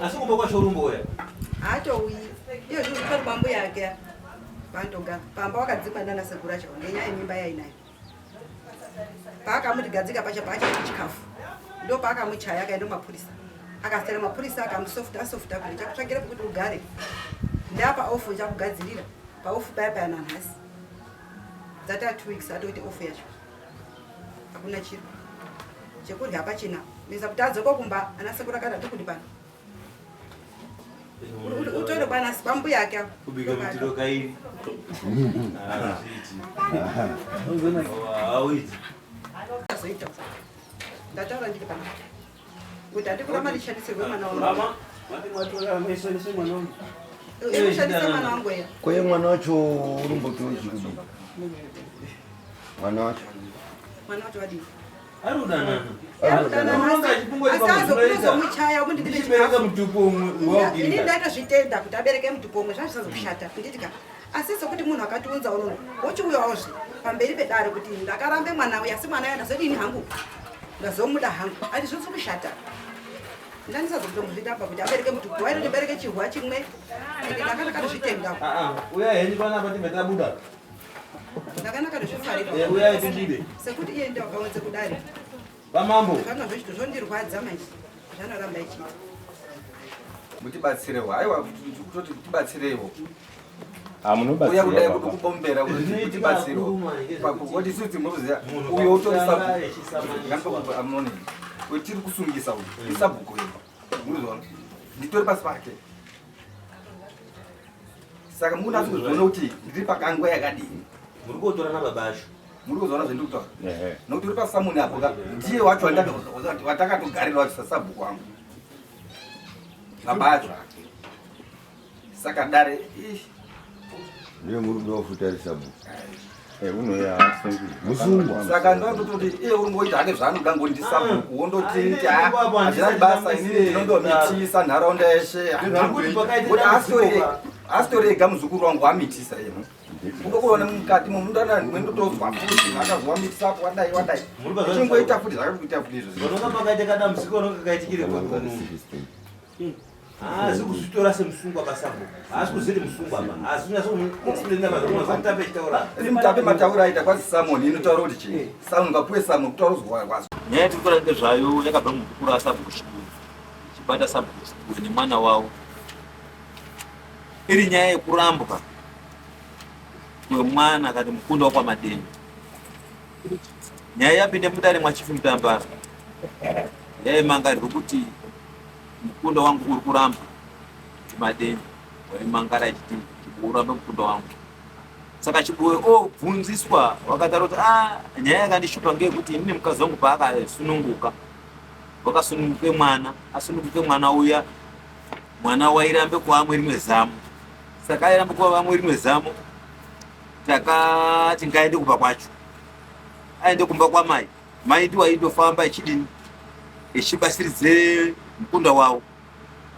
Asiko kwa shorumbo ya. Acho uyi. Iyo zviri bambo yake. Vantoga. Bamba wakadzima ndana sekura cha ngenya imba yainayo. Paka mutigadzika pacha chikafu. Ndo paka muchaya akaenda mapurisa. Akasera mapurisa akamusofta kuti chakutsvakira kuti ugare. Ndapa ofu chakugadzirira. Pa ofu paya nanhasi. Dzata 2 weeks atoti ofu yacho. Hakuna chiro. Chekurya pachina. Misa kutadza kokumba anasekura kana tukudi pano. Utoro bana sibambu yake. Kubika mtiro kairi. Ungona awiti. Asoita. Ndataura ndiki pano. Kuti andikura mali shandisirwe mwana wangu. Mama, watola meso ni mwana wangu. Iyo shandisirwe mwana wangu ya. Kwa mwana wacho urumbo tuji. Mwana wacho wadi. Arudana. Asazo kuzo muchaya ubundi ndibereka mutupo wao. Ini ndaita zvitenda kuti abereke mutupo umwe zvazvisazo kushata. Nditika asiso kuti munhu akatiunza unono. Wochiuya wozvi pamberi pedare kuti ndakarambe mwana uya asi mwana yana zodini hangu. Ndazomuda hangu. Ati zvose kushata. Ndanisazo kutomuzvitapa kuti abereke mutupo wairo ndibereke chihwa chimwe. Ndakanaka zvitenda. Uya henyi pana pati metabuda. Ndakanaka nezvifariro. Uya itidibe. Sekuti iye ndio akawanze kudari. Vamambo. Kana zvito zvondirwadza manje. Zvanoramba ichi. Mutibatsirewo. Aiwa kutoti tibatsirewo. Munobatsira. Uya kudai kutokubombera kuti tibatsirewo. Pakoti suti muruziya. Uyo utorisa. Ngambo amone. Wetiri kusungisa uyu. Isabhuku yo. Muzona. Nditori pasi pake. Saka munhu azozviona kuti ndiri pakangwa yakadini. Muri kutora nababasho. Muri kuzoona zvendiri kutaura. Nokuti uri pasamuni apo ndiye wacho watakatogarira wacho sasabhuku wangu. Babacho. Saka dare ndiye muri kufuta sabhuku. Unoya musungwa. Saka ndototi ungoita hake zvaanoda ngoti sabhuku wondoti hazvina basa inini ndinondomitisa nharaunda yeshe. Asitorega muzukuru wangu amitisa ino. Unokuona mukati mundana mwendotozwa futi akazowamitisa apo wadai. Chingoita futi zvakakuita futi izvo. Unonga pakaita kada musiko unokaitikire kwakonu. Zikuzitora semusungwa pasabhuku. Kuziri musungwa apa. Unyasa kuexplaina mazvino zvatape chitaura. Mutape mataura aita kwasi Samoni inotaura kuti chii. Samoni ngapuwe Samoni kutaura kuzwa kwazo. Nyaya tirikura ngezvayo yakabva mukuru asabhuku Chibuwe. Chibata sabhuku Chibuwe nemwana wawo. Iri nyaya yekurambwa kwemwana kana mukunda wakwa Madenya. Nyaya yapinde mudare mwaChief Mutambara. Yaimangarirwa kuti mukunda wangu uri kuramba Madenya. Waimangara achiti uramba mukunda wangu. Saka Chibuwe obvunziswa wakataura kuti nyaya yakandishupa ngeyekuti inini mukadzi wangu paakasununguka. Wakasununguke mwana, asununguke mwana uya. Mwana wairambe kuamwe rimwe zamu. Saka airambe kuamwe rimwe zamu. Takati ngaende kumba kwacho. Aende kumba kwa mai. Mai ndiwo aindofamba echidini. Echibasiridze mukunda wawo.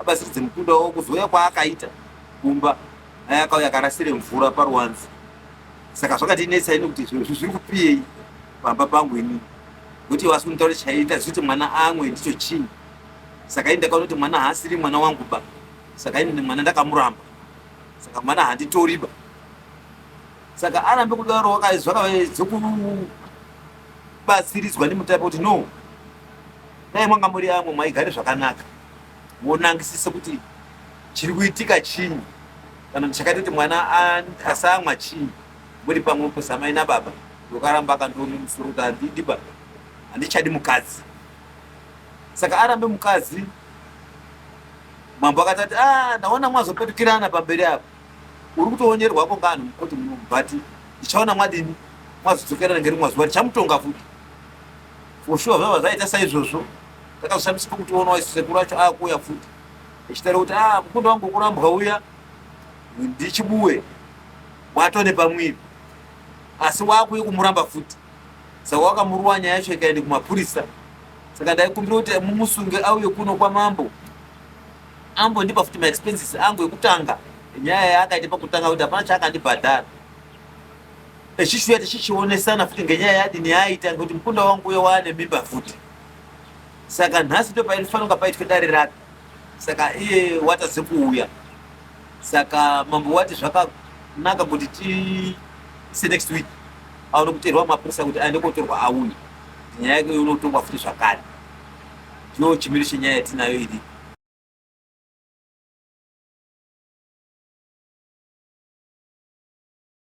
Abasiridze mukunda wawo kuzoya kwaakaita kumba. Akauya akarasire mvura paruwanzi. Saka zvakatinetsa ini kuti zviri kupiyei pamba pangu ini. Kuti wasuntaura chaita zviti mwana amwe ndicho chinyi. Saka ini ndakaona kuti mwana haasiri mwana wangu ba. Saka ini mwana ndakamuramba. Saka mwana handitoriba. Saka arambe kudaro wakaizokubatsiridzwa nemutape kuti no. Dai mwanga muri amwe mwaigare zvakanaka. Monangisisa kuti chiri kuitika chinyi. Kana chakaita kuti mwana asamwa chinyi. Muri pamwe kusamai nababa. Ndokaramba akandoni musoro kuti handidiba. Handichadi mukadzi. Saka arambe mukadzi. Mambo akatati ndaona mwazopetukirana pamberi apo. Uri kutoonyerwapo nganhu kuti mubati ndichaona mwadini mwazodzokerana ngerimwe zuva tichamutonga futi. Foshuwa zvava zvaita saizvozvo takazoshamisa kuti ona sekuru acho akuuya futi echitaura kuti mukunda wangu kurambwa uya ndiChibuwe watone pamwiri asi wakuye kumuramba futi. Saka wakamuruwa nyaya yacho ikaende kumapurisa. Saka ndaikumbira kuti mumusunge auye kuno kwamambo. Ambo ndipa futi ma-expenses angu ekutanga. Nyaya yakaita pakutanga kuti hapana chaakandibhadhara. echishuya tichichionesana futi ngenyaya yadini yaita ngekuti mukunda wangu uyo waane mimba futi. Saka nhasi ndo painofanira kunga paitwe dare rake. Saka iye wataze kuuya. Saka mambo wati zvakanaka kuti tise next week aone kuteerwa mapurisa kuti aende kotorwa auye. Nyaya yake inotongwa futi zvakare. Ndo chimiro chenyaya yatinayo iri.